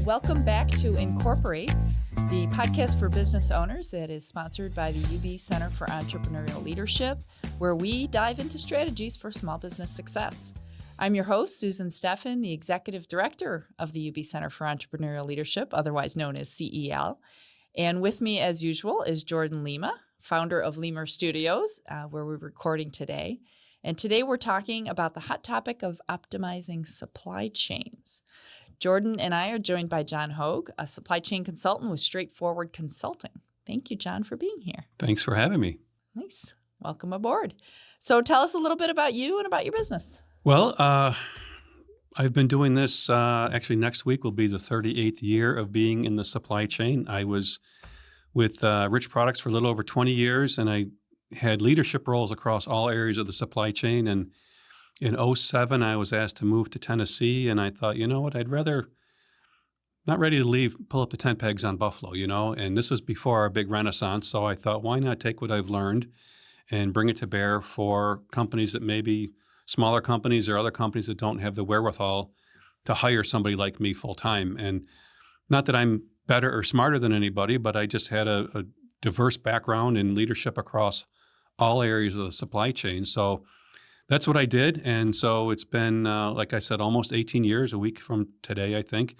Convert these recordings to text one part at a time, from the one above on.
Welcome back to Incorporate, the podcast for business owners that is sponsored by the UB Center for Entrepreneurial Leadership, where we dive into strategies for small business success. I'm your host, Susan Steffen, the Executive Director of the UB Center for Entrepreneurial Leadership, otherwise known as CEL. And with me, as usual, is Jordan Lima, founder of Lemur Studios, where we're recording today. And today we're talking about the hot topic of optimizing supply chains. Jordan and I are joined by John Hogg, a supply chain consultant with Straightforward Consulting. Thank you, John, for being here. Thanks for having me. Nice. Welcome aboard. So tell us a little bit about you and about your business. Well, I've been doing this, actually next week will be the 38th year of being in the supply chain. I was with Rich Products for a little over 20 years, and I had leadership roles across all areas of the supply chain. And in 2007, I was asked to move to Tennessee, and I thought, you know what, I'd rather, not ready to leave, pull up the tent pegs on Buffalo, and this was before our big renaissance. So I thought, why not take what I've learned and bring it to bear for companies that maybe smaller companies or other companies that don't have the wherewithal to hire somebody like me full time. And not that I'm better or smarter than anybody, but I just had a diverse background in leadership across all areas of the supply chain. So that's what I did. And so it's been, like I said, almost 18 years, a week from today, I think.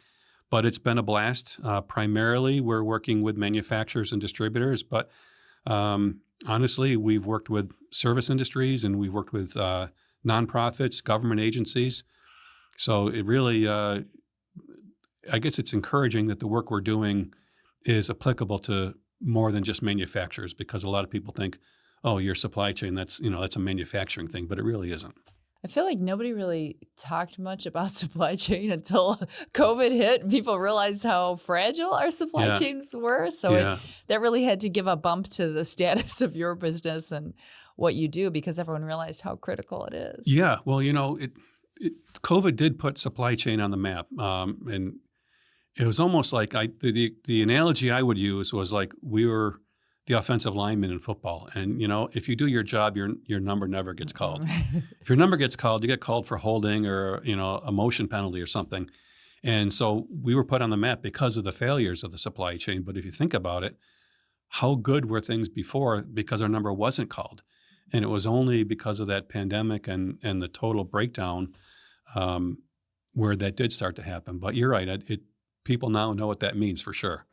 But it's been a blast. Primarily, we're working with manufacturers and distributors. But honestly, we've worked with service industries and we've worked with nonprofits, government agencies. So it really, I guess it's encouraging that the work we're doing is applicable to more than just manufacturers, because a lot of people think, oh, your supply chain, that's a manufacturing thing, but it really isn't. I feel like nobody really talked much about supply chain until COVID hit and people realized how fragile our supply chains were. So that really had to give a bump to the status of your business and what you do, because everyone realized how critical it is. Yeah, well, COVID did put supply chain on the map. And it was almost like the analogy I would use was like we were the offensive lineman in football. And, if you do your job, your number never gets called. If your number gets called, you get called for holding or, a motion penalty or something. And so we were put on the map because of the failures of the supply chain. But if you think about it, how good were things before because our number wasn't called? And it was only because of that pandemic and the total breakdown where that did start to happen. But you're right, people now know what that means for sure.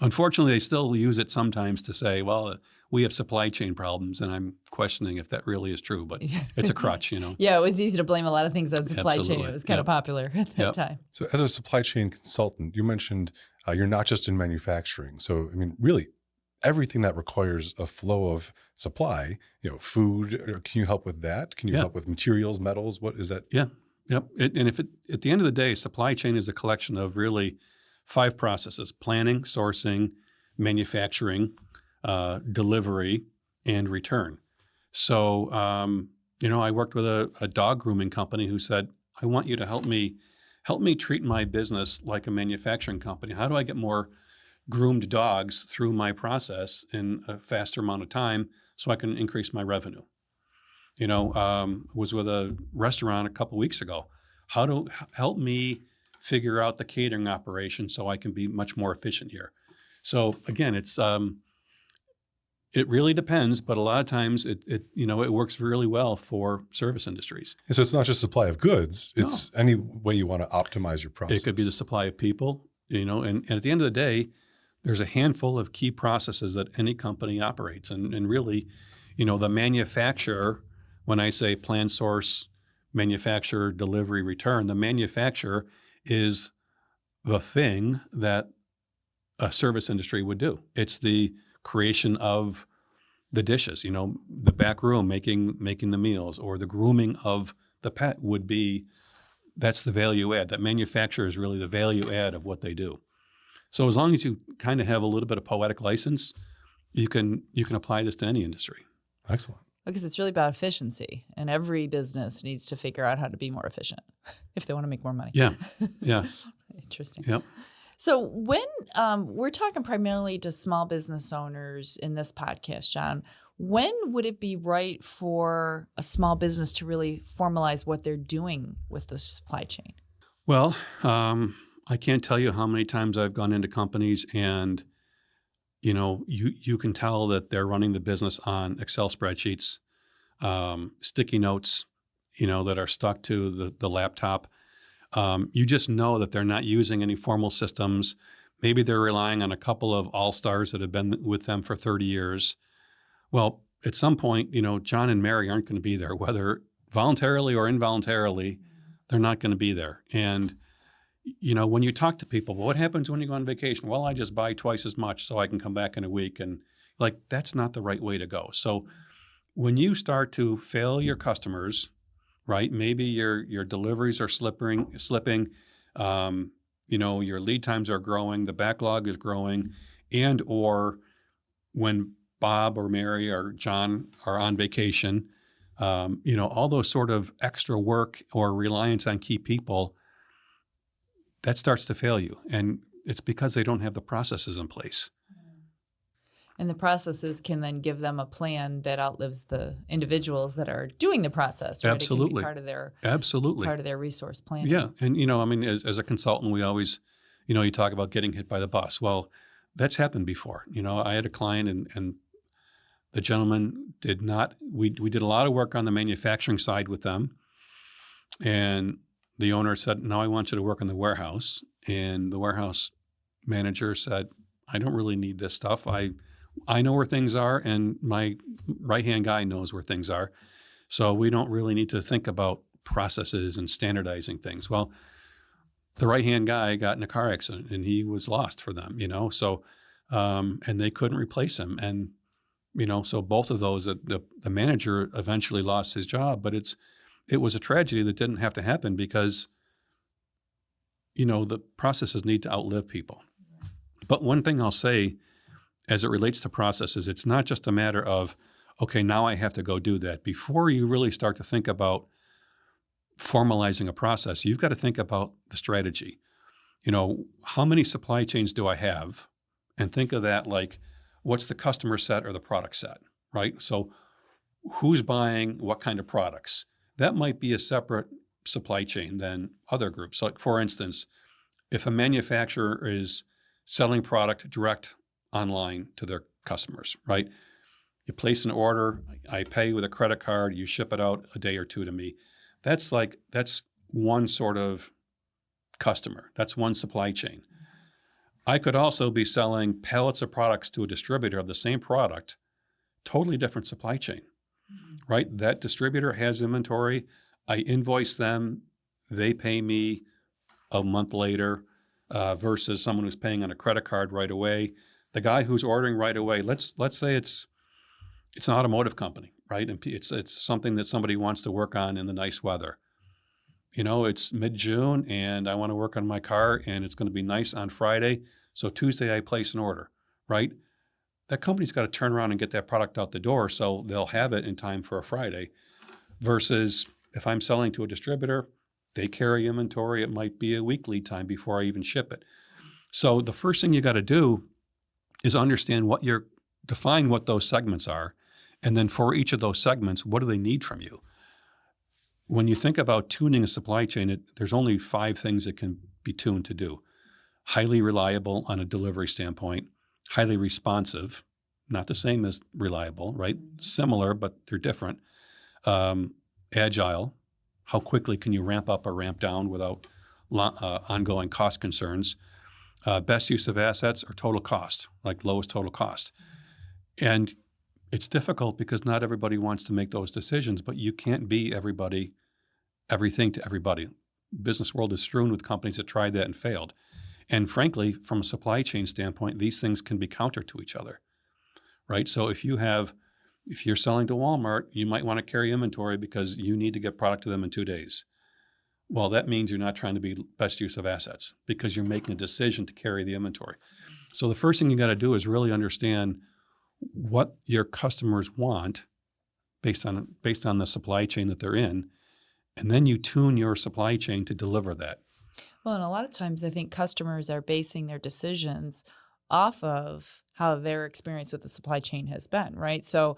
Unfortunately, they still use it sometimes to say, well, we have supply chain problems, and I'm questioning if that really is true, but it's a crutch, Yeah, it was easy to blame a lot of things on supply chain. It was kind of popular at that time. So as a supply chain consultant, you mentioned you're not just in manufacturing. So, really, everything that requires a flow of supply, food, can you help with that? Can you help with materials, metals? What is that? Yeah, yep. And if at the end of the day, supply chain is a collection of really 5 processes: planning, sourcing, manufacturing, delivery, and return. So, I worked with a dog grooming company who said, I want you to help me treat my business like a manufacturing company. How do I get more groomed dogs through my process in a faster amount of time so I can increase my revenue? Was with a restaurant a couple weeks ago. Help me figure out the catering operation so I can be much more efficient here. So again, it's it really depends, but a lot of times it works really well for service industries. And so it's not just supply of goods; it's any way you want to optimize your process. It could be the supply of people, and at the end of the day, there's a handful of key processes that any company operates, and really, the manufacturer. When I say plan, source, manufacture, delivery, return, the manufacturer is the thing that a service industry would do. It's the creation of the dishes, the back room making the meals, or the grooming of the pet would be, that's the value add. That manufacturer is really the value add of what they do. So as long as you kind of have a little bit of poetic license, you can apply this to any industry. Excellent. Because it's really about efficiency, and every business needs to figure out how to be more efficient if they want to make more money. Yeah. Interesting. Yep. So when we're talking primarily to small business owners in this podcast, John, when would it be right for a small business to really formalize what they're doing with the supply chain? Well, I can't tell you how many times I've gone into companies and, you can tell that they're running the business on Excel spreadsheets, sticky notes, that are stuck to the laptop. You just know that they're not using any formal systems. Maybe they're relying on a couple of all-stars that have been with them for 30 years. Well, at some point, John and Mary aren't going to be there, whether voluntarily or involuntarily, they're not going to be there. And, when you talk to people, well, what happens when you go on vacation? Well, I just buy twice as much so I can come back in a week. And that's not the right way to go. So when you start to fail your customers, right? Maybe your deliveries are slipping, your lead times are growing, the backlog is growing, and or when Bob or Mary or John are on vacation, all those sort of extra work or reliance on key people, that starts to fail you. And it's because they don't have the processes in place. And the processes can then give them a plan that outlives the individuals that are doing the process. Right? Absolutely. It can be part of their Absolutely. resource planning. Yeah. And, as a consultant, we always, you talk about getting hit by the bus. Well, that's happened before. I had a client and the gentleman did not, we did a lot of work on the manufacturing side with them. And the owner said, "No, I want you to work in the warehouse." And the warehouse manager said, "I don't really need this stuff. I know where things are, and my right-hand guy knows where things are. So we don't really need to think about processes and standardizing things." Well, the right-hand guy got in a car accident, and he was lost for them, So, and they couldn't replace him. And, so both of those, the manager eventually lost his job, but it was a tragedy that didn't have to happen because, the processes need to outlive people. But one thing I'll say, as it relates to processes, it's not just a matter of, okay, now I have to go do that. Before you really start to think about formalizing a process, you've got to think about the strategy. How many supply chains do I have? And think of that like, what's the customer set or the product set, right? So who's buying what kind of products? That might be a separate supply chain than other groups. Like, for instance, if a manufacturer is selling product direct online to their customers, right? You place an order, I pay with a credit card, you ship it out a day or two to me. That's one sort of customer. That's one supply chain. I could also be selling pallets of products to a distributor of the same product, totally different supply chain, right? That distributor has inventory. I invoice them. They pay me a month later versus someone who's paying on a credit card right away. The guy who's ordering right away, let's say it's an automotive company, right? And it's something that somebody wants to work on in the nice weather. It's mid-June and I want to work on my car and it's going to be nice on Friday. So Tuesday I place an order, right? That company's got to turn around and get that product out the door so they'll have it in time for a Friday. Versus if I'm selling to a distributor, they carry inventory. It might be a week lead time before I even ship it. So the first thing you got to do is understand define what those segments are. And then for each of those segments, what do they need from you? When you think about tuning a supply chain, there's only 5 things that can be tuned to do. Highly reliable on a delivery standpoint, highly responsive, not the same as reliable, right? Similar, but they're different. Agile, how quickly can you ramp up or ramp down without ongoing cost concerns? Best use of assets or total cost, like lowest total cost. And it's difficult because not everybody wants to make those decisions, but you can't be everything to everybody. Business world is strewn with companies that tried that and failed. And frankly, from a supply chain standpoint, these things can be counter to each other, right? So if you're selling to Walmart, you might want to carry inventory because you need to get product to them in 2 days. Well, that means you're not trying to be best use of assets because you're making a decision to carry the inventory. So the first thing you got to do is really understand what your customers want based on the supply chain that they're in, and then you tune your supply chain to deliver that. Well, and a lot of times I think customers are basing their decisions off of how their experience with the supply chain has been, right? So,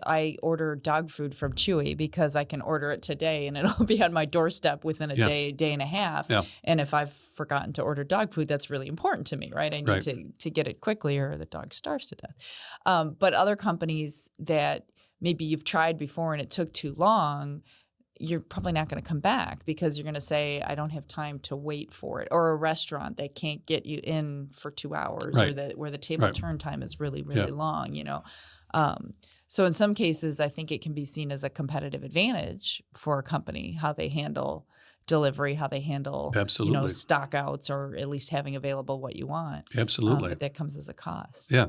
I order dog food from Chewy because I can order it today and it'll be on my doorstep within a day and a half. Yeah. And if I've forgotten to order dog food, that's really important to me, right? I need to get it quickly or the dog starves to death. But other companies that maybe you've tried before and it took too long, you're probably not going to come back because you're going to say, I don't have time to wait for it. Or a restaurant that can't get you in for 2 hours or where the table turn time is really, really long, you know. So in some cases, I think it can be seen as a competitive advantage for a company, how they handle delivery, how they handle, you know, stock outs or at least having available what you want. Absolutely. But that comes as a cost. Yeah.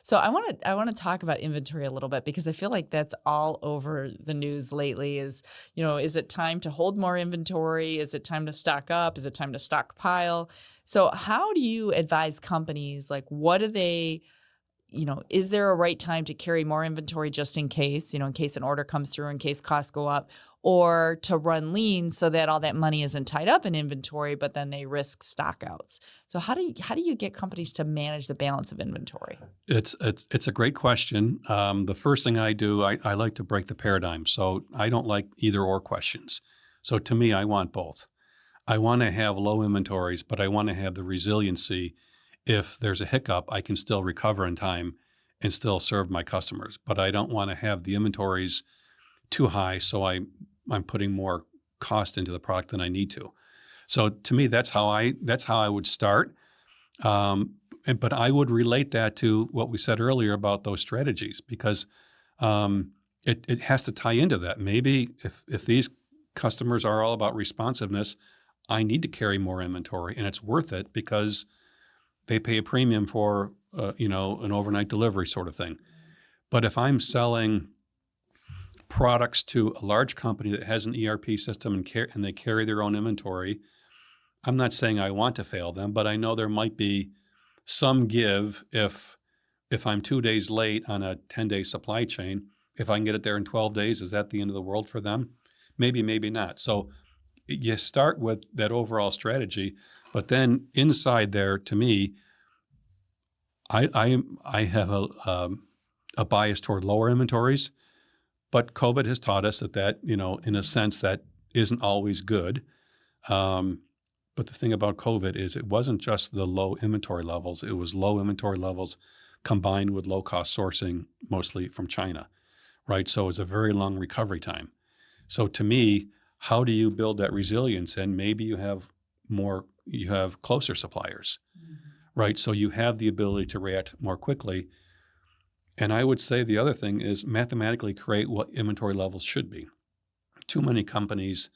So I want to talk about inventory a little bit because I feel like that's all over the news lately. Is it time to hold more inventory? Is it time to stock up? Is it time to stockpile? So how do you advise companies? Like, what do they, is there a right time to carry more inventory just in case, in case an order comes through, in case costs go up, or to run lean so that all that money isn't tied up in inventory, but then they risk stockouts? So how do you get companies to manage the balance of inventory? It's a great question. The first thing I do, I like to break the paradigm. So I don't like either or questions. So to me, I want both. I want to have low inventories, but I want to have the resiliency. If there's a hiccup, I can still recover in time and still serve my customers. But I don't want to have the inventories too high, so I'm putting more cost into the product than I need to. So to me, that's how I would start. But I would relate that to what we said earlier about those strategies, because it has to tie into that. Maybe if these customers are all about responsiveness, I need to carry more inventory, and it's worth it because they pay a premium for an overnight delivery sort of thing. But if I'm selling products to a large company that has an ERP system and they carry their own inventory, I'm not saying I want to fail them, but I know there might be some give if I'm 2 days late on a 10-day supply chain. If I can get it there in 12 days, is that the end of the world for them? Maybe, maybe not. So you start with that overall strategy, but then inside there, to me, I have a bias toward lower inventories, but COVID has taught us that in a sense that isn't always good. But the thing about COVID is it wasn't just the low inventory levels. It was low inventory levels combined with low-cost sourcing, mostly from China, right? So it was a very long recovery time. So to me, how do you build that resilience? And maybe you have closer suppliers, right? So you have the ability to react more quickly. And I would say the other thing is mathematically create what inventory levels should be. Too many companies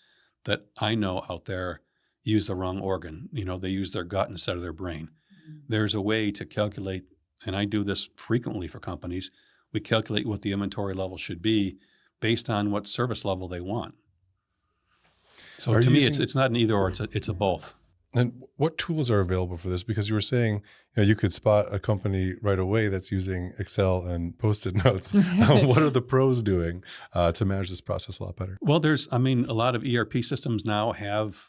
that I know out there use the wrong organ. They use their gut instead of their brain. There's a way to calculate, and I do this frequently for companies. We calculate what the inventory level should be based on what service level they want. So to me, it's not an either or, it's a both. And what tools are available for this? Because you were saying you could spot a company right away that's using Excel and Post-it notes. What are the pros doing to manage this process a lot better? Well, a lot of ERP systems now have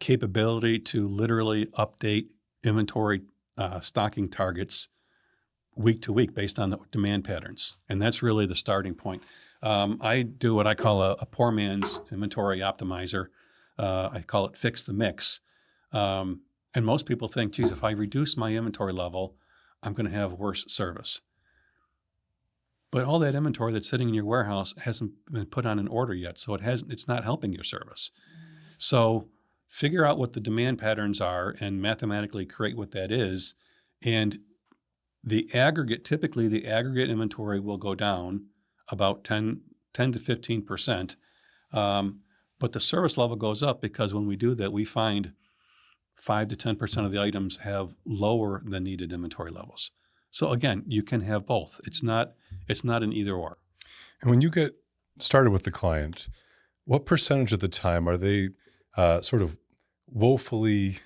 capability to literally update inventory stocking targets week to week based on the demand patterns. And that's really the starting point. I do what I call a poor man's inventory optimizer. I call it fix the mix. And most people think, geez, if I reduce my inventory level, I'm going to have worse service. But all that inventory that's sitting in your warehouse hasn't been put on an order yet, so it's not helping your service. So figure out what the demand patterns are and mathematically create what that is. And typically the aggregate inventory will go down about 10 to 15%. But the service level goes up because when we do that, we find 5 to 10% of the items have lower than needed inventory levels. So again, you can have both. It's not an either or. And when you get started with the client, what percentage of the time are they sort of woefully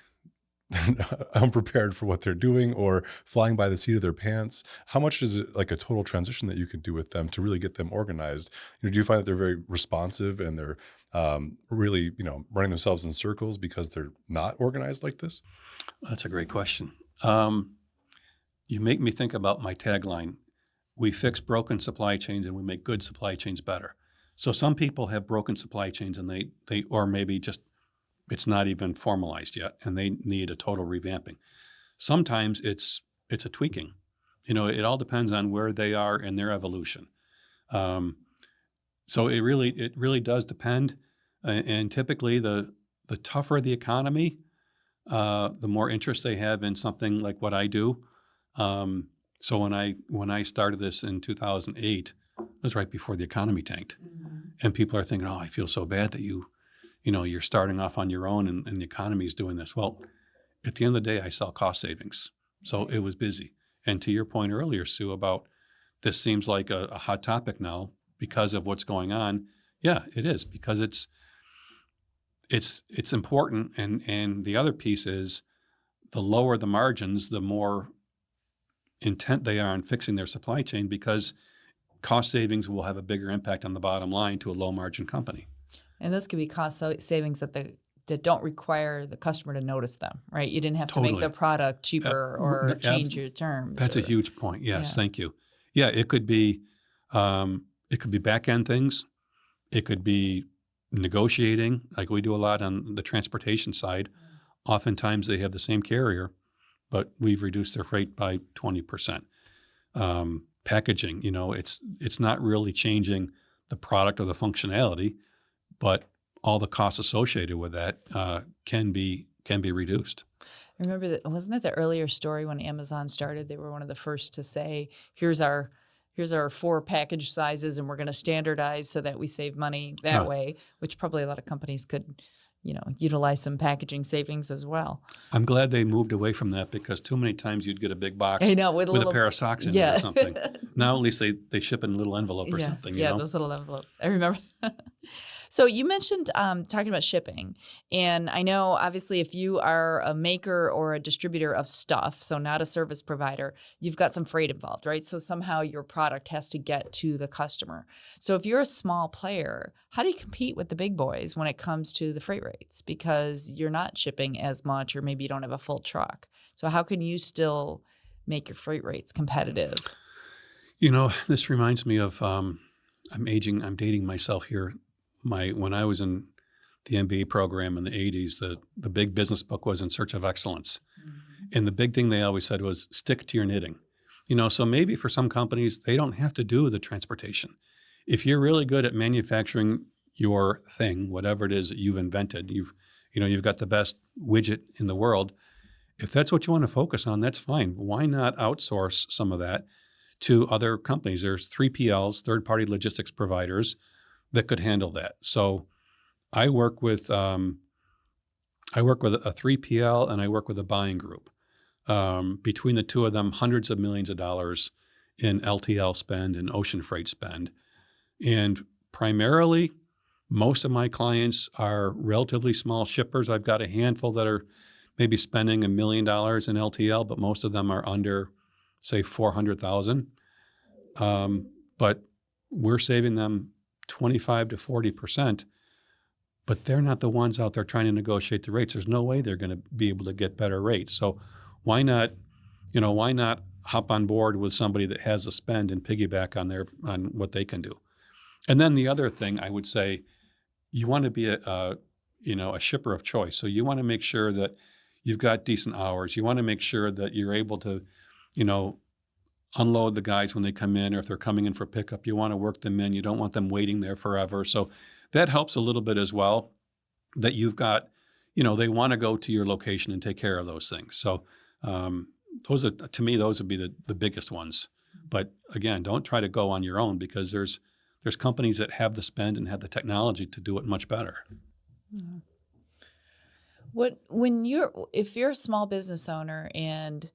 unprepared for what they're doing or flying by the seat of their pants? How much is it like a total transition that you can do with them to really get them organized? Do you find that they're very responsive and they're really, running themselves in circles because they're not organized like this? That's a great question. You make me think about my tagline. we fix broken supply chains and we make good supply chains better. So some people have broken supply chains and they or maybe just it's not even formalized yet and they need a total revamping. Sometimes it's a tweaking. It all depends on where they are in their evolution. So it really does depend. And typically the tougher the economy, the more interest they have in something like what I do. So when I started this in 2008, it was right before the economy tanked. Mm-hmm. And people are thinking, oh, I feel so bad that you're starting off on your own and the economy is doing this. Well, at the end of the day, I sell cost savings. So it was busy. And to your point earlier, Sue, about this seems like a hot topic now because of what's going on. Yeah, it is, because it's important. And the other piece is the lower the margins, the more intent they are on fixing their supply chain, because cost savings will have a bigger impact on the bottom line to a low margin company. And those could be cost savings that don't require the customer to notice them, right? You didn't have to make the product cheaper or change your terms. That's a huge point. Yes, thank you. Yeah, it could be back end things. It could be negotiating, like we do a lot on the transportation side. Oftentimes they have the same carrier, but we've reduced their freight by 20%. Packaging, it's not really changing the product or the functionality, but all the costs associated with that can be reduced. I remember wasn't it the earlier story when Amazon started? They were one of the first to say, here's our 4 package sizes, and we're going to standardize so that we save money that way, which probably a lot of companies could, utilize some packaging savings as well. I'm glad they moved away from that, because too many times you'd get a big box with a pair of socks in it or something. Now at least they ship in a little envelope or something. Yeah, those little envelopes. I remember. So you mentioned talking about shipping. And I know, obviously, if you are a maker or a distributor of stuff, so not a service provider, you've got some freight involved, right? So somehow your product has to get to the customer. So if you're a small player, how do you compete with the big boys when it comes to the freight rates? Because you're not shipping as much, or maybe you don't have a full truck. So how can you still make your freight rates competitive? This reminds me of, I'm dating myself here. When I was in the MBA program in the 80s, the big business book was In Search of Excellence. Mm-hmm. And the big thing they always said was stick to your knitting. So maybe for some companies, they don't have to do the transportation. If you're really good at manufacturing your thing, whatever it is that you've invented, you've got the best widget in the world. If that's what you want to focus on, that's fine. Why not outsource some of that to other companies? There's 3PLs, third-party logistics providers, that could handle that. So I work with a 3PL and I work with a buying group. Between the two of them, hundreds of millions of dollars in LTL spend and ocean freight spend. And primarily, most of my clients are relatively small shippers. I've got a handful that are maybe spending $1 million in LTL, but most of them are under, say, $400,000. But we're saving them 25 to 40%, but they're not the ones out there trying to negotiate the rates. There's no way they're going to be able to get better rates. So why not hop on board with somebody that has a spend and piggyback on what they can do? And then the other thing I would say, you want to be a shipper of choice. So you want to make sure that you've got decent hours. You want to make sure that you're able to, unload the guys when they come in, or if they're coming in for pickup, you want to work them in. You don't want them waiting there forever. So that helps a little bit as well, that you've got, they want to go to your location and take care of those things. So those would be the biggest ones. But again, don't try to go on your own, because there's companies that have the spend and have the technology to do it much better. Mm-hmm. If you're a small business owner and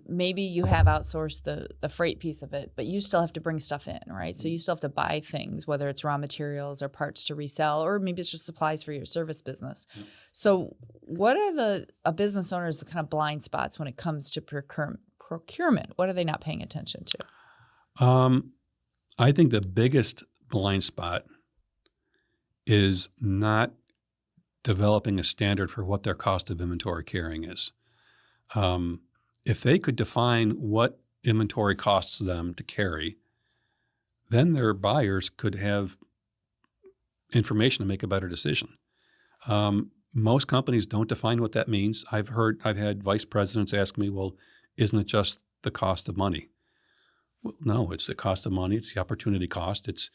maybe you have outsourced the freight piece of it, but you still have to bring stuff in, right? So you still have to buy things, whether it's raw materials or parts to resell, or maybe it's just supplies for your service business. Yeah. So what are a business owner's kind of blind spots when it comes to procurement? What are they not paying attention to? I think the biggest blind spot is not developing a standard for what their cost of inventory carrying is. If they could define what inventory costs them to carry, then their buyers could have information to make a better decision. Most companies don't define what that means. I've had vice presidents ask me, well, isn't it just the cost of money? Well, no, it's the cost of money. It's the opportunity cost. It's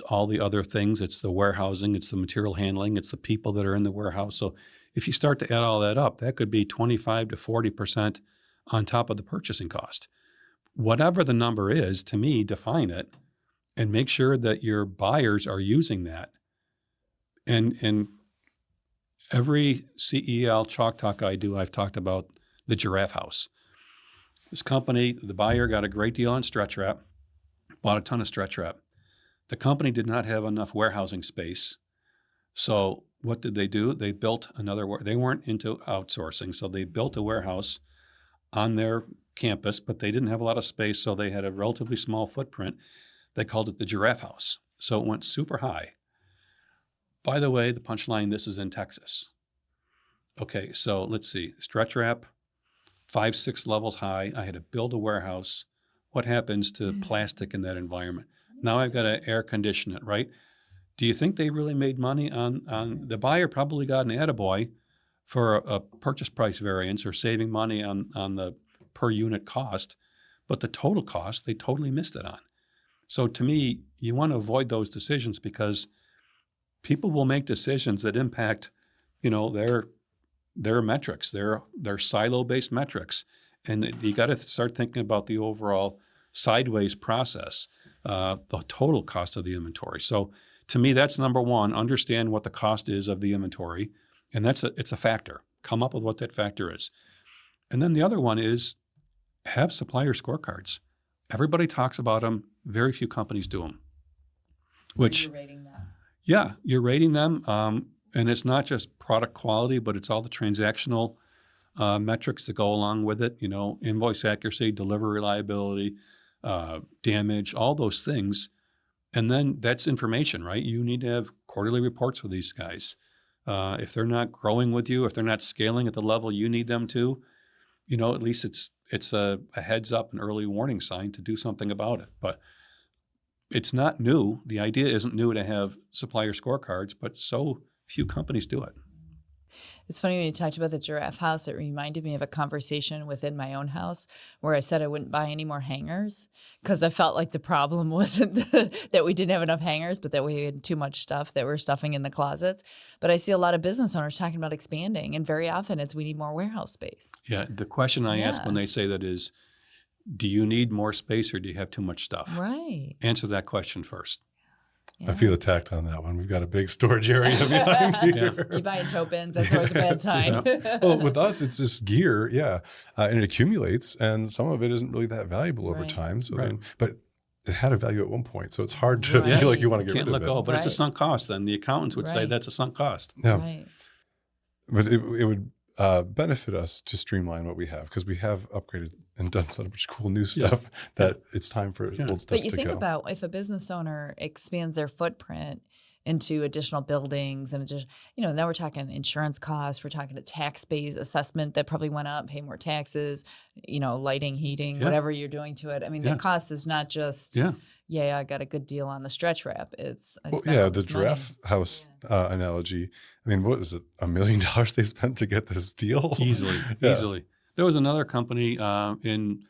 all the other things. It's the warehousing. It's the material handling. It's the people that are in the warehouse. So if you start to add all that up, that could be 25 to 40% on top of the purchasing cost. Whatever the number is, to me, define it and make sure that your buyers are using that. And every CEL Chalk Talk I do, I've talked about the Giraffe House. This company, the buyer got a great deal on stretch wrap, bought a ton of stretch wrap. The company did not have enough warehousing space. So what did they do? They built they weren't into outsourcing. So they built a warehouse on their campus, but they didn't have a lot of space. So they had a relatively small footprint. They called it the Giraffe House. So it went super high. By the way, the punchline, this is in Texas. Okay, so let's see. Stretch wrap, 5-6 levels high. I had to build a warehouse. What happens to plastic in that environment? Now I've got to air condition it, right? Do you think they really made money on the buyer? Probably got an attaboy for a purchase price variance or saving money on the per unit cost, but the total cost, they totally missed it on. So to me, you want to avoid those decisions because people will make decisions that impact, their metrics, their silo-based metrics. And you got to start thinking about the overall sideways process, the total cost of the inventory. So to me, that's number one, understand what the cost is of the inventory. And it's a factor. Come up with what that factor is. And then the other one is have supplier scorecards. Everybody talks about them. Very few companies do them. Which, you're rating them. Yeah, you're rating them. And it's not just product quality, but it's all the transactional metrics that go along with it. Invoice accuracy, delivery reliability, damage, all those things. And then that's information, right? You need to have quarterly reports with these guys. If they're not growing with you, if they're not scaling at the level you need them to, at least it's a heads up, an early warning sign to do something about it. But it's not new. The idea isn't new to have supplier scorecards, but so few companies do it. It's funny when you talked about the Giraffe House, it reminded me of a conversation within my own house where I said I wouldn't buy any more hangers because I felt like the problem wasn't that we didn't have enough hangers, but that we had too much stuff that we're stuffing in the closets. But I see a lot of business owners talking about expanding, and very often it's we need more warehouse space. Yeah, the question I ask when they say that is, do you need more space or do you have too much stuff? Right. Answer that question first. Yeah. I feel attacked on that one. We've got a big storage area behind here. You buy in tow bins, that's always a bad sign. Well, with us, it's just gear, and it accumulates, and some of it isn't really that valuable over time. So but it had a value at one point, so it's hard to feel like you want to get rid of it. Can't let go, but it's a sunk cost. Then the accountants would say that's a sunk cost. Yeah, but it would benefit us to streamline what we have because we have upgraded and done so much cool new stuff that it's time for old stuff to go. But you think about if a business owner expands their footprint into additional buildings and now we're talking insurance costs, we're talking a tax-based assessment that probably went up, pay more taxes, lighting, heating, whatever you're doing to it. I mean, the cost is not just, I got a good deal on the stretch wrap. It's the Giraffe House analogy. I mean, what is it? $1 million they spent to get this deal? Easily. There was another company in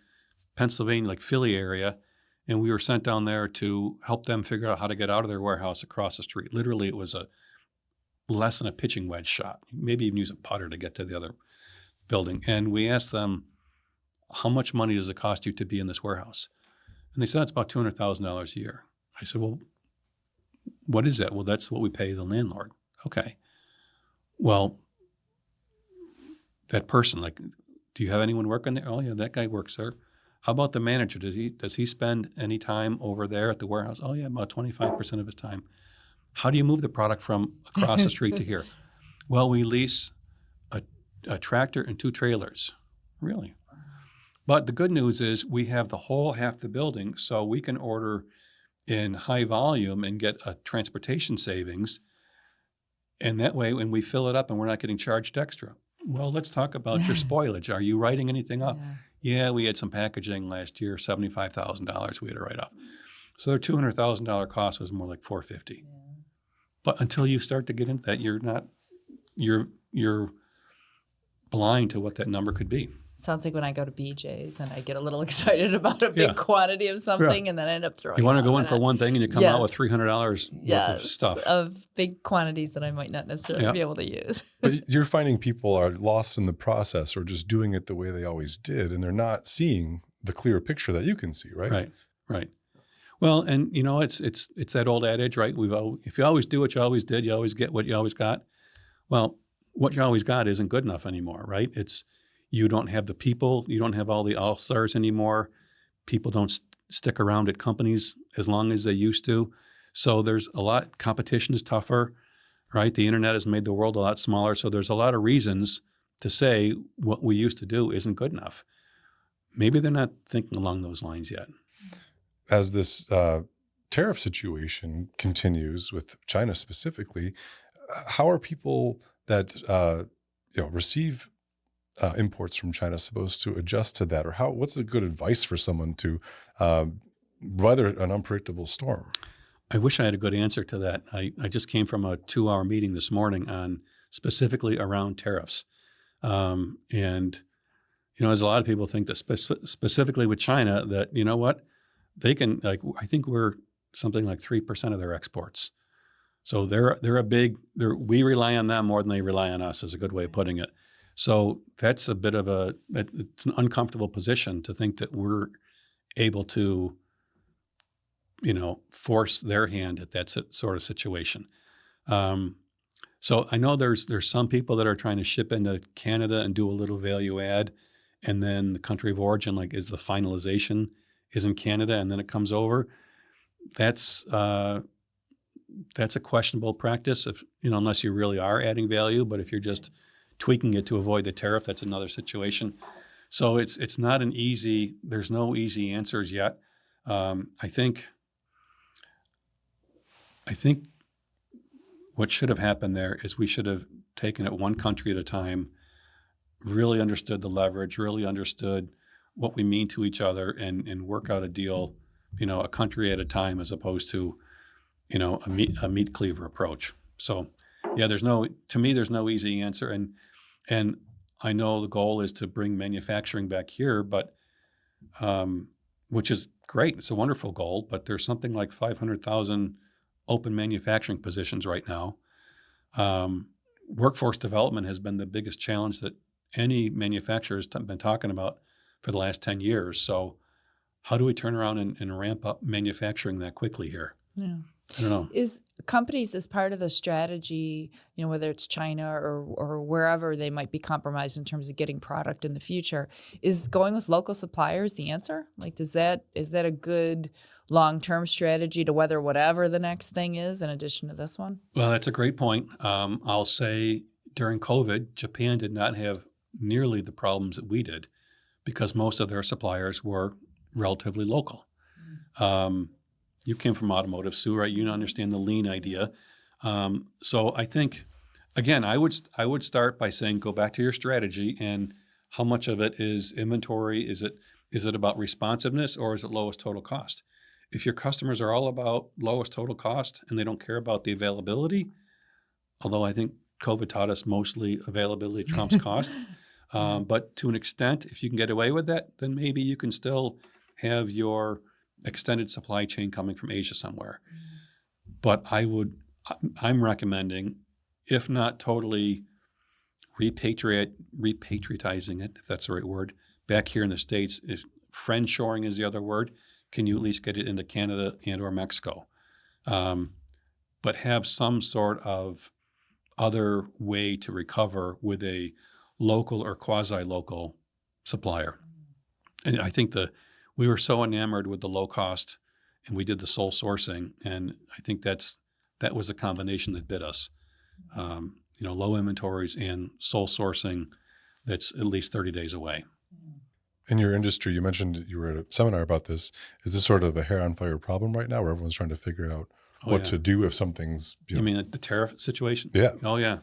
Pennsylvania, like Philly area, and we were sent down there to help them figure out how to get out of their warehouse across the street. Literally, it was less than a pitching wedge shot. Maybe even use a putter to get to the other building. And we asked them, how much money does it cost you to be in this warehouse? And they said, it's about $200,000 a year. I said, well, what is that? Well, that's what we pay the landlord. Okay. Well, that person, do you have anyone working there? Oh, yeah, that guy works there. How about the manager? Does he spend any time over there at the warehouse? Oh, yeah, about 25% of his time. How do you move the product from across the street to here? Well, we lease a tractor and 2 trailers. Really? But the good news is we have the whole half the building, so we can order in high volume and get a transportation savings. And that way, when we fill it up and we're not getting charged extra. Well, let's talk about your spoilage. Are you writing anything up? Yeah, we had some packaging last year, $75,000 we had to write off. So their $200,000 cost was more like $450,000. Yeah. But until you start to get into that, you're blind to what that number could be. Sounds like when I go to BJ's and I get a little excited about a big quantity of something and then I end up throwing. You want to go in for one thing and you come out with $300 worth of stuff. Of big quantities that I might not necessarily be able to use. But you're finding people are lost in the process or just doing it the way they always did, and they're not seeing the clear picture that you can see, right? Right. Well, and it's that old adage, right? If you always do what you always did, you always get what you always got. Well, what you always got isn't good enough anymore, right? You don't have the people, you don't have all the all-stars anymore. People don't stick around at companies as long as they used to. So there's a lot, competition is tougher, right? The internet has made the world a lot smaller. So there's a lot of reasons to say what we used to do isn't good enough. Maybe they're not thinking along those lines yet. As this tariff situation continues with China specifically, how are people that receive imports from China supposed to adjust to that, or what's a good advice for someone to weather an unpredictable storm? I wish I had a good answer to that. I just came from a 2-hour meeting this morning on specifically around tariffs, and there's a lot of people think that specifically with China that they can I think we're something like 3% of their exports. So we rely on them more than they rely on us, is a good way of putting it. So that's it's an uncomfortable position to think that we're able to, force their hand at that sort of situation. So I know there's some people that are trying to ship into Canada and do a little value add, and then the country of origin, is the finalization is in Canada, and then it comes over. That's a questionable practice unless you really are adding value. But if you're just tweaking it to avoid the tariff, that's another situation. So it's not there's no easy answers yet. I think what should have happened there is we should have taken it one country at a time, really understood the leverage, really understood what we mean to each other, and work out a deal, a country at a time, as opposed to, a meat cleaver approach. So yeah, there's no easy answer. And I know the goal is to bring manufacturing back here, but which is great. It's a wonderful goal, but there's something like 500,000 open manufacturing positions right now. Workforce development has been the biggest challenge that any manufacturer has been talking about for the last 10 years. So how do we turn around and ramp up manufacturing that quickly here? Yeah. I don't know. Is companies, as part of the strategy, whether it's China or wherever they might be compromised in terms of getting product in the future, is going with local suppliers the answer? Is that a good long-term strategy to weather whatever the next thing is in addition to this one? Well, that's a great point. I'll say during COVID, Japan did not have nearly the problems that we did because most of their suppliers were relatively local. You came from automotive, Sue, right? You understand the lean idea. So I think, again, I would start by saying, go back to your strategy and how much of it is inventory? Is it about responsiveness, or is it lowest total cost? If your customers are all about lowest total cost and they don't care about the availability, although I think COVID taught us mostly availability trumps cost, but to an extent, if you can get away with that, then maybe you can still have your extended supply chain coming from Asia somewhere. But I'm recommending, if not totally repatriatizing it, if that's the right word, back here in the States, if friendshoring is the other word, can you at least get it into Canada and or Mexico? But have some sort of other way to recover with a local or quasi-local supplier. And I think we were so enamored with the low cost, and we did the sole sourcing, and I think that was a combination that bit us. Low inventories and sole sourcing that's at least 30 days away. In your industry, you mentioned you were at a seminar about this. Is this sort of a hair on fire problem right now where everyone's trying to figure out what to do if something's... You mean the tariff situation? Yeah. Oh, yeah.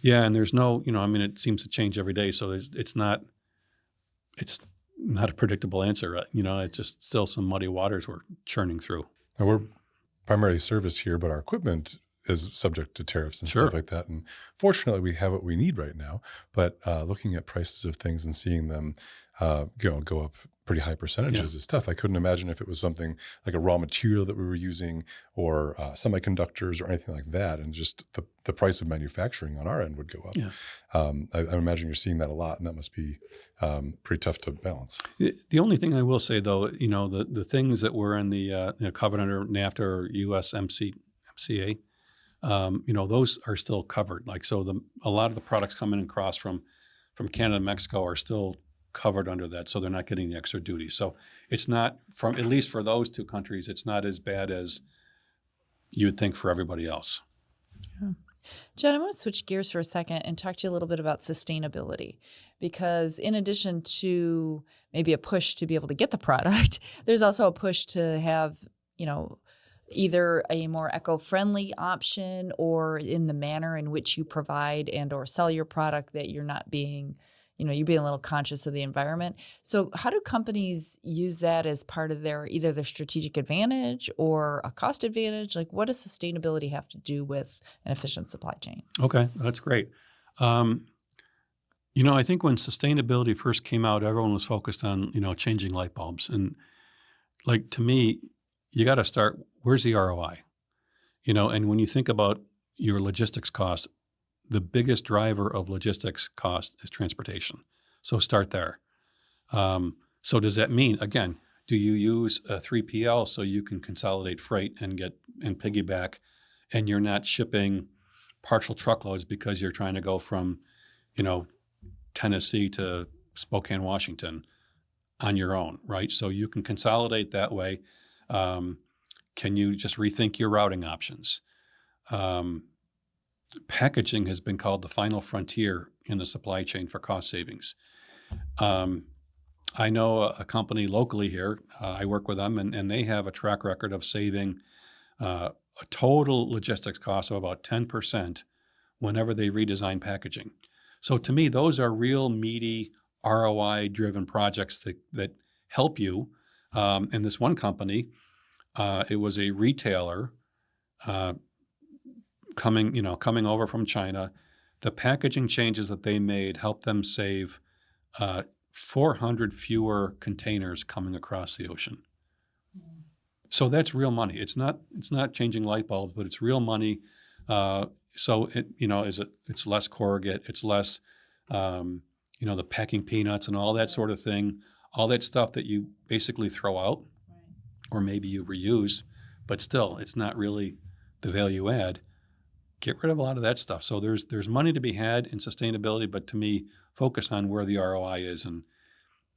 Yeah, and there's no, it seems to change every day. So it's not a predictable answer. It's just still some muddy waters we're churning through. And we're primarily service here, but our equipment is subject to tariffs and stuff like that. And fortunately, we have what we need right now. But looking at prices of things and seeing them go up pretty high percentages is tough. I couldn't imagine if it was something like a raw material that we were using or semiconductors or anything like that. And just the price of manufacturing on our end would go up. Yeah. I imagine you're seeing that a lot, and that must be pretty tough to balance. The only thing I will say, though, the things that were in the covered under NAFTA or USMCA, those are still covered. Like, so a lot of the products coming across from Canada and Mexico are still covered under that, so they're not getting the extra duty. So it's not, at least for those two countries, it's not as bad as you would think for everybody else. Yeah. John, I want to switch gears for a second and talk to you a little bit about sustainability, because in addition to maybe a push to be able to get the product, there's also a push to have, either a more eco-friendly option or in the manner in which you provide and or sell your product, that you're not being, you're being a little conscious of the environment. So how do companies use that as part of either their strategic advantage or a cost advantage? Like, what does sustainability have to do with an efficient supply chain? Okay, that's great. I think when sustainability first came out, everyone was focused on, changing light bulbs. And like, to me, you got to start, where's the ROI? And when you think about your logistics costs, the biggest driver of logistics cost is transportation. So start there. So does that mean, again, do you use a 3PL so you can consolidate freight and piggyback, and you're not shipping partial truckloads because you're trying to go from, Tennessee to Spokane, Washington on your own, right? So you can consolidate that way. Can you just rethink your routing options? Packaging has been called the final frontier in the supply chain for cost savings. I know a company locally here, I work with them, and they have a track record of saving a total logistics cost of about 10% whenever they redesign packaging. So to me, those are real meaty ROI-driven projects that help you. And this one company, it was a retailer coming over from China. The packaging changes that they made helped them save 400 fewer containers coming across the ocean. So that's real money. It's not changing light bulbs, but it's real money. So it's less corrugate, it's less the packing peanuts and all that sort of thing, all that stuff that you basically throw out, or maybe you reuse, but still it's not really the value add. Get rid of a lot of that stuff. So there's money to be had in sustainability, but to me, focus on where the ROI is, and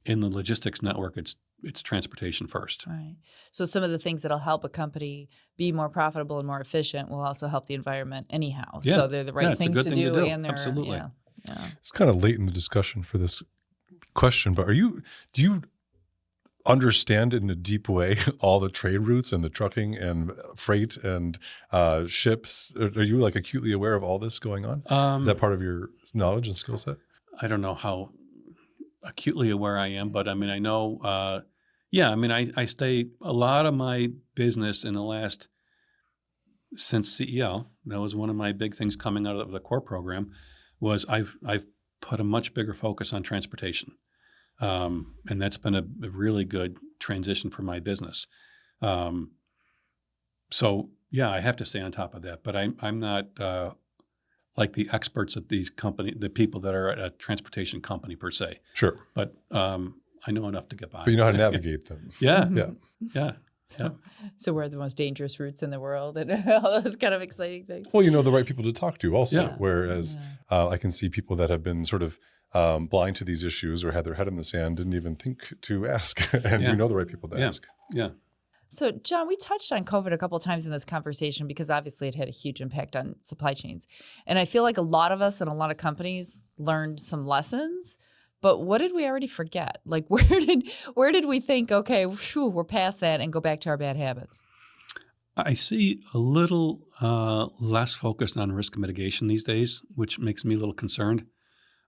in the logistics network, it's transportation first. Right. So some of the things that'll help a company be more profitable and more efficient will also help the environment anyhow. Yeah. So they're the right things to do, and they're absolutely. Yeah. It's kind of late in the discussion for this question, but do you understand in a deep way all the trade routes and the trucking and freight and ships? Are you like acutely aware of all this going on? Is that part of your knowledge and skill set? I don't know how acutely aware I am, but I mean, I know, I stay, a lot of my business since CEL, that was one of my big things coming out of the core program, was I've put a much bigger focus on transportation. And that's been a really good transition for my business. So yeah, I have to stay on top of that, but I'm not like the experts at these the people that are at a transportation company per se. Sure. But I know enough to get by. But you know how to navigate them. Yeah. Yeah. Yeah. Yeah. So we're the most dangerous routes in the world and all those kind of exciting things. Well, you know the right people to talk to also, Yeah. whereas I can see people that have been sort of blind to these issues or had their head in the sand, didn't even think to ask, and you know the right people to ask. Yeah. So, John, we touched on COVID a couple of times in this conversation because obviously it had a huge impact on supply chains. And I feel like a lot of us and a lot of companies learned some lessons, but what did we already forget? Like, where did we think, okay, we're past that and go back to our bad habits? I see a little less focused on risk mitigation these days, which makes me a little concerned.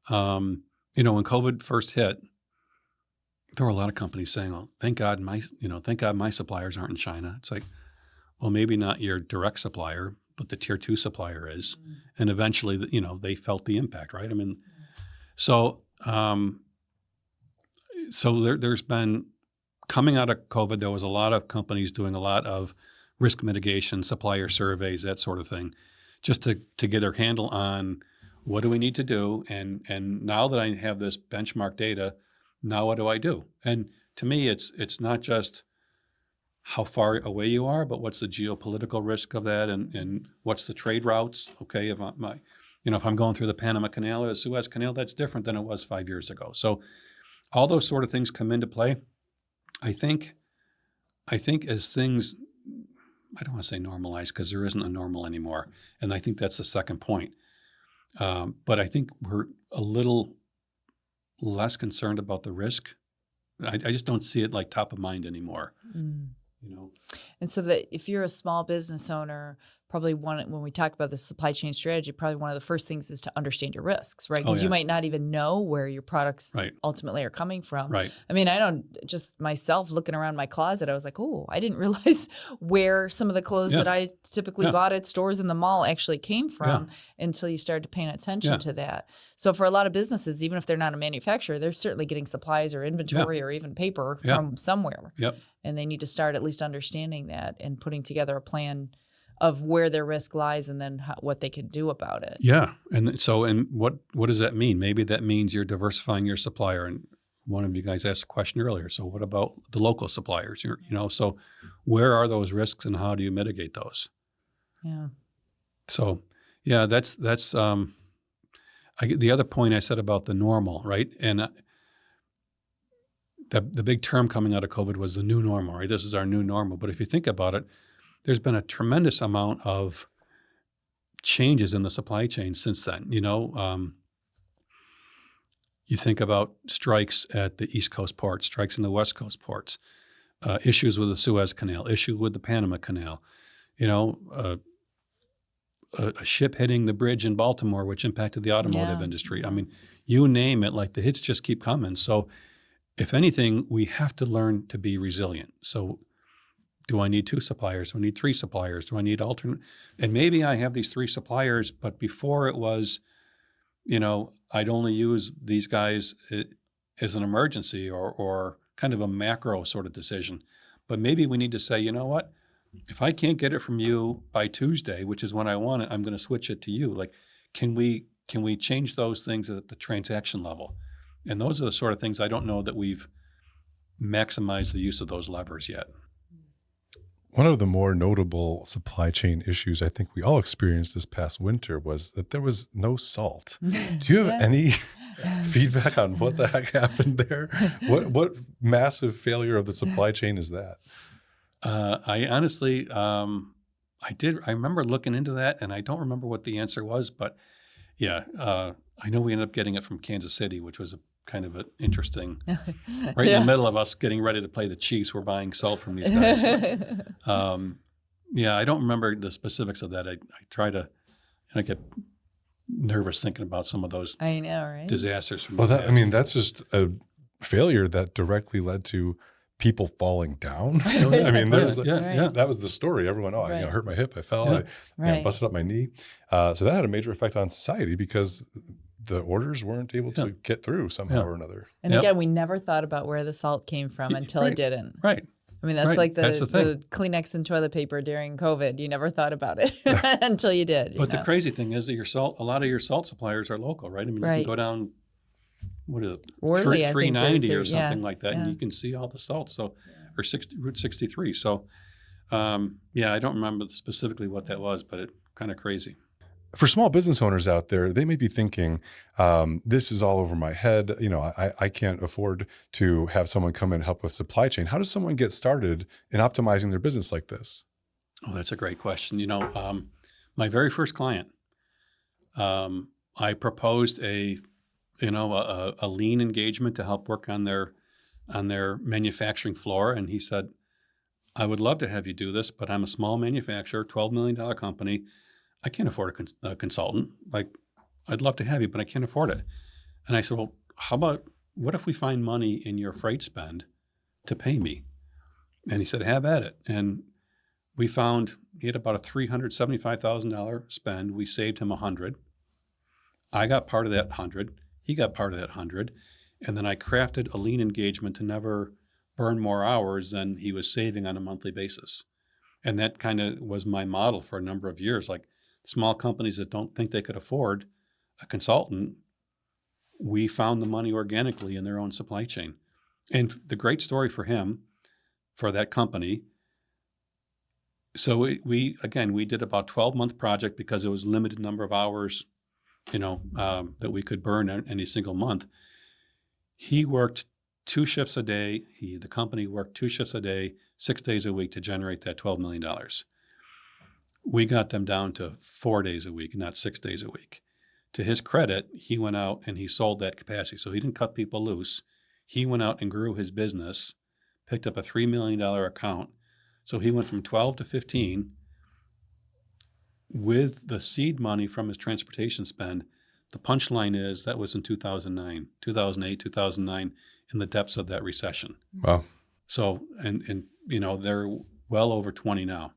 When COVID first hit, there were a lot of companies saying, "Oh, thank God my suppliers aren't in China." It's like, well, maybe not your direct supplier, but the tier 2 supplier is, and eventually, they felt the impact, right? I mean, so there's been, coming out of COVID, there was a lot of companies doing a lot of risk mitigation, supplier surveys, that sort of thing, just to get their handle on what do we need to do, and now that I have this benchmark data, now what do I do? And to me, it's not just how far away you are, but what's the geopolitical risk of that, and what's the trade routes? Okay, if I'm going through the Panama Canal or the Suez Canal, that's different than it was 5 years ago. So all those sort of things come into play. I think as things, I don't want to say normalize, because there isn't a normal anymore, and I think that's the second point. But I think we're a little less concerned about the risk. I just don't see it like top of mind anymore. And so that if you're a small business owner, probably when we talk about the supply chain strategy, probably one of the first things is to understand your risks, right? Because you might not even know where your products ultimately are coming from. Right. I mean, I don't, just myself looking around my closet, I was like, oh, I didn't realize where some of the clothes that I typically bought at stores in the mall actually came from until you started paying attention to that. So for a lot of businesses, even if they're not a manufacturer, they're certainly getting supplies or inventory or even paper from somewhere. Yep. And they need to start at least understanding that and putting together a plan of where their risk lies, and then what they can do about it. Yeah, and what does that mean? Maybe that means you're diversifying your supplier. And one of you guys asked a question earlier. So what about the local suppliers? So where are those risks, and how do you mitigate those? Yeah. So yeah, that's the other point I said about the normal, right? And the big term coming out of COVID was the new normal, right? This is our new normal. But if you think about it, there's been a tremendous amount of changes in the supply chain since then. You think about strikes at the East Coast ports, strikes in the West Coast ports, issues with the Suez Canal, issue with the Panama Canal, a ship hitting the bridge in Baltimore, which impacted the automotive industry. I mean, you name it, like the hits just keep coming. So if anything, we have to learn to be resilient. So do I need 2 suppliers? Do I need 3 suppliers? Do I need alternate? And maybe I have these 3 suppliers, but before it was, I'd only use these guys as an emergency or kind of a macro sort of decision. But maybe we need to say, you know what? If I can't get it from you by Tuesday, which is when I want it, I'm going to switch it to you. Like, can we change those things at the transaction level? And those are the sort of things I don't know that we've maximized the use of those levers yet. One of the more notable supply chain issues I think we all experienced this past winter was that there was no salt. Do you have any feedback on what the heck happened there? What massive failure of the supply chain is that? I honestly, I remember looking into that, and I don't remember what the answer was, but I know we ended up getting it from Kansas City, which was a kind of an interesting, right in the middle of us getting ready to play the Chiefs, we're buying salt from these guys. But, I don't remember the specifics of that. I try to, I get nervous thinking about some of those disasters from the past. That's just a failure that directly led to people falling down. That was the story. Everyone, I hurt my hip, I fell, I busted up my knee. So that had a major effect on society because the orders weren't able to get through somehow or another. And again, we never thought about where the salt came from until it didn't. Right. I mean, that's like the Kleenex and toilet paper during COVID. You never thought about it until you did. But the crazy thing is that a lot of your salt suppliers are local, right? I mean, you can go down, what is it, Worley, 390 or something like that, and you can see all the salt. So, or Route 63. So, I don't remember specifically what that was, but it's kind of crazy. For small business owners out there, they may be thinking, this is all over my head. I can't afford to have someone come in and help with supply chain. How does someone get started in optimizing their business like this? Oh, that's a great question. My very first client, I proposed a lean engagement to help work on their manufacturing floor. And he said, I would love to have you do this, but I'm a small manufacturer, $12 million company. I can't afford a consultant. Like, I'd love to have you, but I can't afford it. And I said, well, how about what if we find money in your freight spend to pay me? And he said, have at it. And we found he had about a $375,000 spend. We saved him $100. I got part of that $100. He got part of that $100. And then I crafted a lean engagement to never burn more hours than he was saving on a monthly basis. And that kind of was my model for a number of years. Like small companies that don't think they could afford a consultant, we found the money organically in their own supply chain. And the great story for him, for that company, so we did about 12-month project because it was limited number of hours, that we could burn any single month. He worked 2 shifts a day. The company worked 2 shifts a day, 6 days a week to generate that $12 million. We got them down to 4 days a week, not 6 days a week. To his credit, he went out and he sold that capacity. So he didn't cut people loose. He went out and grew his business, picked up a $3 million account. So he went from 12 to 15 with the seed money from his transportation spend. The punchline is that was in 2008, 2009, in the depths of that recession. Wow. So, and they're well over 20 now.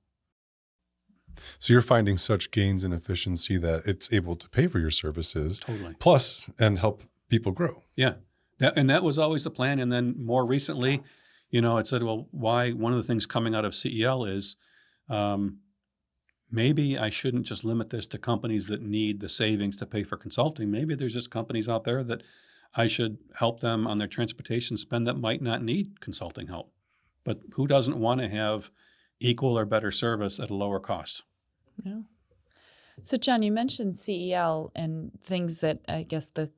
So you're finding such gains in efficiency that it's able to pay for your services. Totally. Plus, and help people grow. Yeah. That was always the plan. And then more recently, it said, well, why? One of the things coming out of CEL is maybe I shouldn't just limit this to companies that need the savings to pay for consulting. Maybe there's just companies out there that I should help them on their transportation spend that might not need consulting help. But who doesn't want to have equal or better service at a lower cost? Yeah. So, John, you mentioned CEL and things that I guess the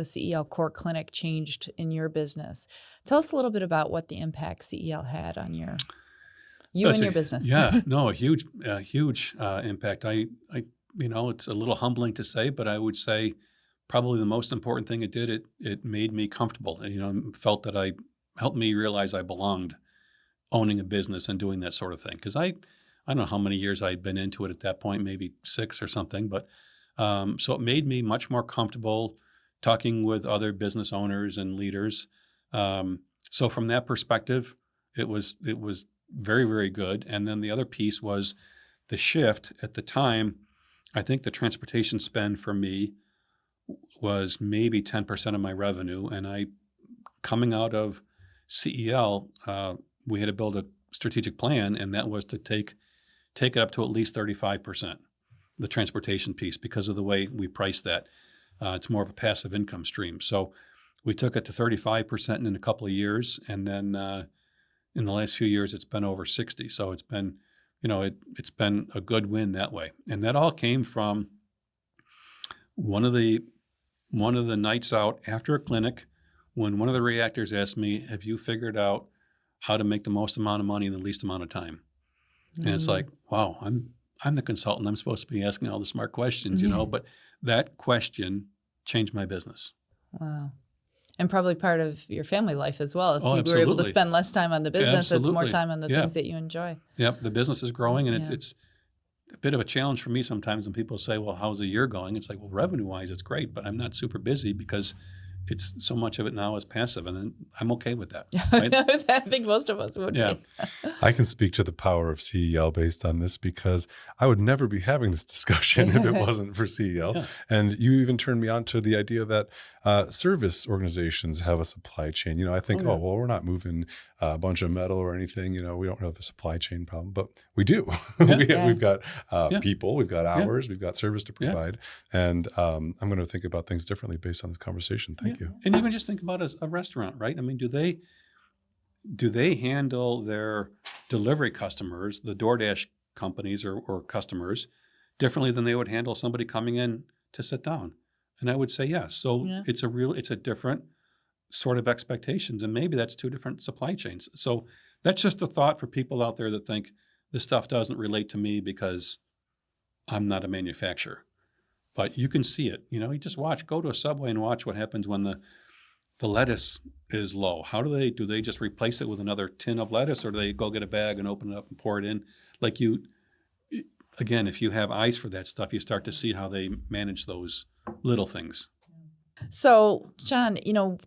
CEL core clinic changed in your business. Tell us a little bit about what the impact CEL had on your business. Yeah, no, a huge impact. It's a little humbling to say, but I would say probably the most important thing it did, it made me comfortable. And, felt that helped me realize I belonged owning a business and doing that sort of thing. Because I don't know how many years I'd been into it at that point, maybe 6 or something. But so it made me much more comfortable talking with other business owners and leaders. So from that perspective, it was very, very good. And then the other piece was the shift at the time. I think the transportation spend for me was maybe 10% of my revenue. And coming out of CEL, we had to build a strategic plan, and that was to take it up to at least 35%, the transportation piece, because of the way we price that. It's more of a passive income stream. So we took it to 35% in a couple of years, and then in the last few years, it's been over 60. So it's been, it's been a good win that way. And that all came from one of the nights out after a clinic, when one of the reactors asked me, have you figured out how to make the most amount of money in the least amount of time? And it's like, wow, I'm the consultant. I'm supposed to be asking all the smart questions, but that question changed my business. Wow. And probably part of your family life as well. If you absolutely. were able to spend less time on the business, it's more time on the Yeah. things that you enjoy. Yep. The business is growing, and it's a bit of a challenge for me sometimes when people say, well, how's the year going? It's like, well, revenue-wise, it's great, but I'm not super busy because it's so much of it now is passive, and then I'm okay with that. Right? I think most of us would be. I can speak to the power of CEL based on this, because I would never be having this discussion if it wasn't for CEL. Yeah. And you even turned me on to the idea that service organizations have a supply chain. I think, well, we're not moving a bunch of metal or anything. We don't have a supply chain problem, but we do. Yeah. We've got people, we've got hours, we've got service to provide. Yeah. And I'm going to think about things differently based on this conversation. Thank you. And even just think about a restaurant, right? I mean, do they handle their delivery customers, the DoorDash companies or customers, differently than they would handle somebody coming in to sit down? And I would say yes. So it's a different sort of expectations, and maybe that's 2 different supply chains. So that's just a thought for people out there that think this stuff doesn't relate to me because I'm not a manufacturer. But you can see it. You just go to a Subway and watch what happens when the lettuce is low. How do they just replace it with another tin of lettuce, or do they go get a bag and open it up and pour it in? Like again, if you have eyes for that stuff, you start to see how they manage those little things. So, John,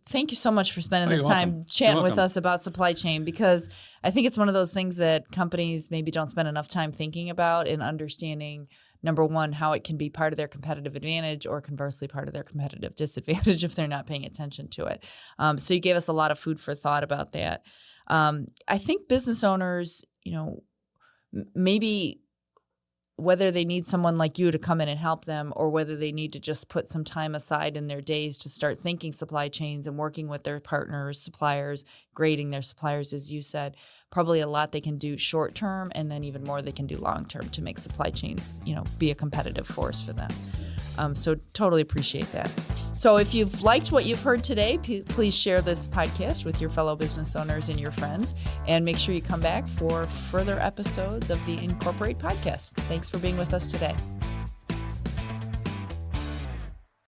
thank you so much for spending this you're time welcome. chatting You're with welcome. us about supply chain, because I think it's one of those things that companies maybe don't spend enough time thinking about and understanding, number one, how it can be part of their competitive advantage or conversely part of their competitive disadvantage if they're not paying attention to it. So you gave us a lot of food for thought about that. I think business owners, maybe whether they need someone like you to come in and help them, or whether they need to just put some time aside in their days to start thinking supply chains and working with their partners, suppliers, grading their suppliers, as you said, probably a lot they can do short term, and then even more they can do long term to make supply chains, be a competitive force for them. So totally appreciate that. So if you've liked what you've heard today, please share this podcast with your fellow business owners and your friends, and make sure you come back for further episodes of the Incorporate podcast. Thanks for being with us today.